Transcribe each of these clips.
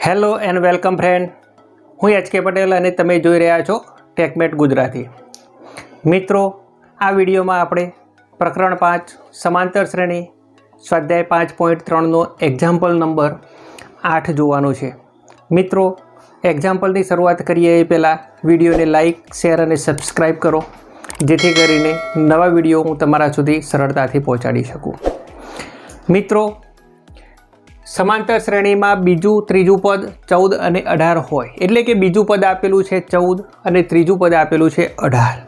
Hello and welcome friend, હું H.K.Patel અને તમે જોઈ રહ્યા છો TecMath ગુજરાતી. મિત્રો, આ વિડીયોમાં આપણે પ્રકરણ 5 સમાંતર શ્રેણી સ્વાધ્યાય 5.3નો એક્ઝામ્પલ નંબર 8 જોવાનું છે. મિત્રો, એક્ઝામ્પલની શરૂઆત કરીએ એ પહેલાં વિડીયોને લાઇક, શેર અને સબસ્ક્રાઈબ કરો, જેથી કરીને નવા વિડીયો હું તમારા સુધી સરળતાથી પહોંચાડી શકું. મિત્રો, સમાંતર શ્રેણીમાં બીજું ત્રીજું પદ 14 અને 18 હોય, એટલે કે બીજું પદ આપેલું છે 14 અને ત્રીજું પદ આપેલું છે 18.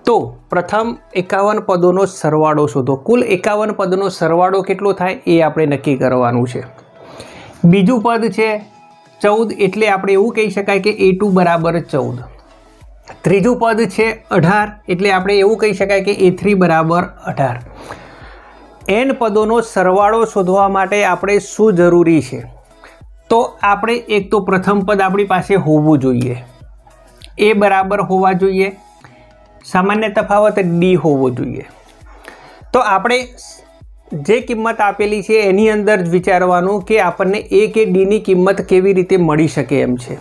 તો પ્રથમ 51 પદોનો સરવાળો શોધો. કુલ 51 પદનો સરવાળો કેટલો થાય એ આપણે નક્કી કરવાનું છે. બીજું પદ છે 14, એટલે આપણે એવું કહી શકાય કે A2 બરાબર 14. ત્રીજું પદ છે 18, એટલે આપણે એવું કહી શકાય કે A3 બરાબર 18. n પદોનો સરવાળો શોધવા માટે આપણે શું જરૂરી છે? તો આપણે એક તો પ્રથમ પદ આપણી પાસે હોવું જોઈએ, a બરાબર હોવા જોઈએ, સામાન્ય તફાવત d હોવો જોઈએ. તો આપણે જે કિંમત આપેલી છે એની અંદર જ વિચારવાનું કે આપણને a કે d ની કિંમત કેવી રીતે મળી શકે એમ છે.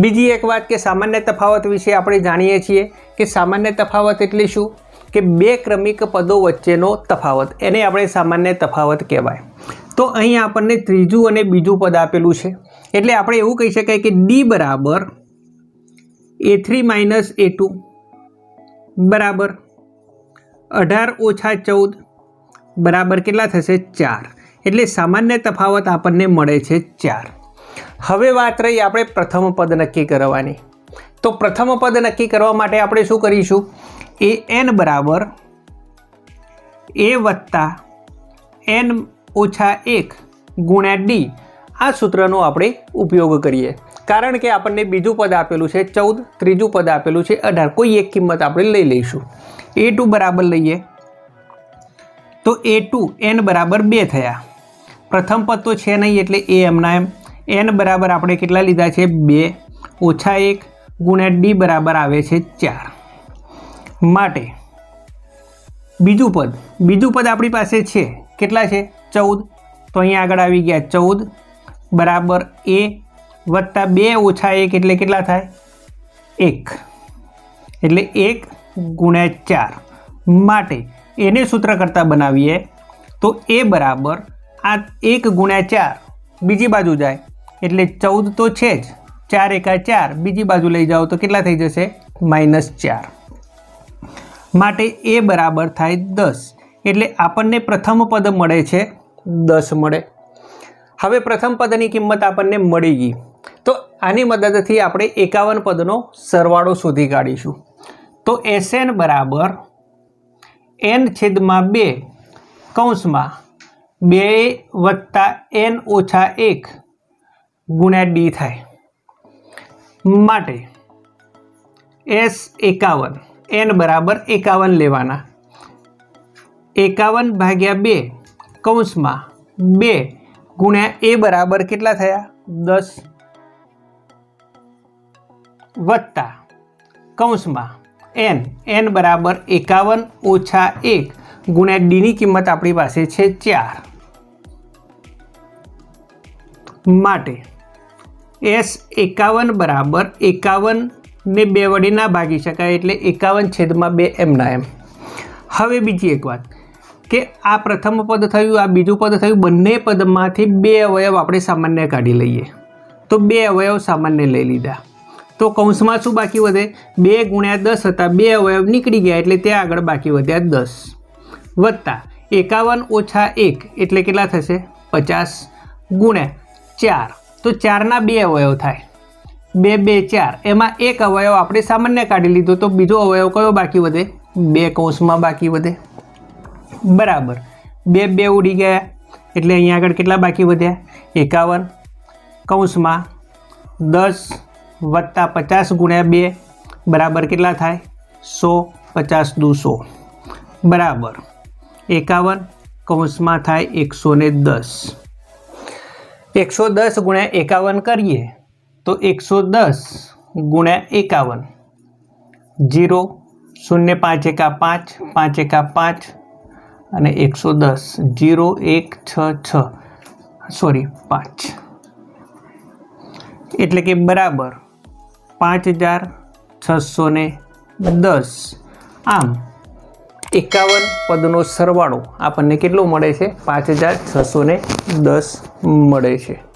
બીજી એક વાત કે સામાન્ય તફાવત વિશે આપણે જાણીએ છીએ કે સામાન્ય તફાવત એટલે શું? કે બે ક્રમિક પદો વચ્ચેનો તફાવત, એને આપણે સામાન્ય તફાવત કહેવાય. તો અહીં આપણને ત્રીજું અને બીજું પદ આપેલું છે, એટલે આપણે એવું કહી શકાય કે d બરાબર A3 માઇનસ A2 બરાબર 18 ઓછા 14 બરાબર કેટલા થશે? 4. એટલે સામાન્ય તફાવત આપણને મળે છે 4. હવે વાત રહી આપણે પ્રથમ પદ નક્કી કરવાની. તો પ્રથમ પદ નક્કી કરવા માટે આપણે શું કરીશું? an બરાબર a વત્તા n ઓછા 1 ગુણ્યા d, આ સૂત્રનો આપણે ઉપયોગ કરીએ. કારણ કે આપણને બીજું પદ આપેલું છે 14, ત્રીજું પદ આપેલું છે 18. કોઈ એક કિંમત આપણે લઈ લઈશું. a2 બરાબર લઈએ તો a2 n બરાબર 2 થયા. પ્રથમ પદ તો છે નહીં એટલે a એમના એમ. n બરાબર આપણે કેટલા લીધા છે? 2 ઓછા 1 ગુણ્યા d બરાબર આવે છે 4. માટે બીજું પદ આપણી પાસે છે કેટલા છે? 14. તો અહીંયા આગળ આવી ગયા 14 બરાબર a વત્તા 2 ઓછા 1 એટલે કેટલા થાય? 1. એટલે 1 ગુણ્યા 4. માટે એને સૂત્ર કરતાં બનાવીએ તો a બરાબર આ 1 ગુણ્યા 4 બીજી બાજુ જાય એટલે 14 તો છે જ, 4 એકા 4, બીજી બાજુ લઈ જાઓ તો કેટલા થઈ જશે? -4. માટે a બરાબર થાય 10. એટલે આપણને પ્રથમ પદ મળે છે 10 મળે. હવે પ્રથમ પદની કિંમત આપણને મળી ગઈ, તો આની મદદથી આપણે 51 પદનો સરવાળો શોધી કાઢીશું. તો Sn બરાબર n/2 કૌંસમાં 2 વત્તા n ઓછા 1 ગુણ્યા d થાય. માટે S51 n બરાબર 51 લેવાના. 51 ભાગ્યા 2 કૌંસમાં 2 ગુણ્યા a બરાબર કેટલા થયા? 10 વત્તા કૌંસમાં n બરાબર 51 ઓછા 1 ગુણ્યા d ની કિંમત આપણી પાસે છે 4. માટે S51 બરાબર 51 ને 2 વડે ના ભાગી શકાય, એટલે 51/2 એમના એમ. હવે બીજી એક વાત કે આ પ્રથમ પદ થયું, આ બીજું પદ થયું, બંને પદમાંથી 2 અવયવ આપણે સામાન્ય કાઢી લઈએ. તો 2 અવયવ સામાન્ય લઈ લીધા. તો કૌંસમાં શું બાકી વધે? 2 ગુણ્યા 10 હતા, 2 અવયવ નીકળી ગયા એટલે ત્યાં આગળ બાકી વધ્યા 10 વત્તા 51 ઓછા 1 એટલે કેટલા થશે? 50 ગુણ્યા 4. તો 4ના 2 અવયવ થાય, 2 2 4. એમાં એક અવયવ આપણે સામાન્ય કાઢી લીધો, તો બીજો અવયવ કયો બાકી વધે? 2 કૌંસમાં બાકી વધે. બરાબર 2 2 ઉડી ગયા એટલે અહીંયા આગળ કેટલા બાકી વધ્યા? 51 કૌંસમાં 10 વત્તા 50 ગુણ્યા 2 બરાબર કેટલા થાય? 100. 50 દુ 100 બરાબર 51 કૌંસમાં થાય 110. 110 ગુણ્યા 51 કરીએ તો 110 ગુણ્યા 51 0 0 5 એકા 5 5 એકા 5 અને 110 0 1 6 6 5 એટલે કે બરાબર 5610. આમ 51 પદનો સરવાળો આપણને કેટલો મળે છે? 5610 મળે છે.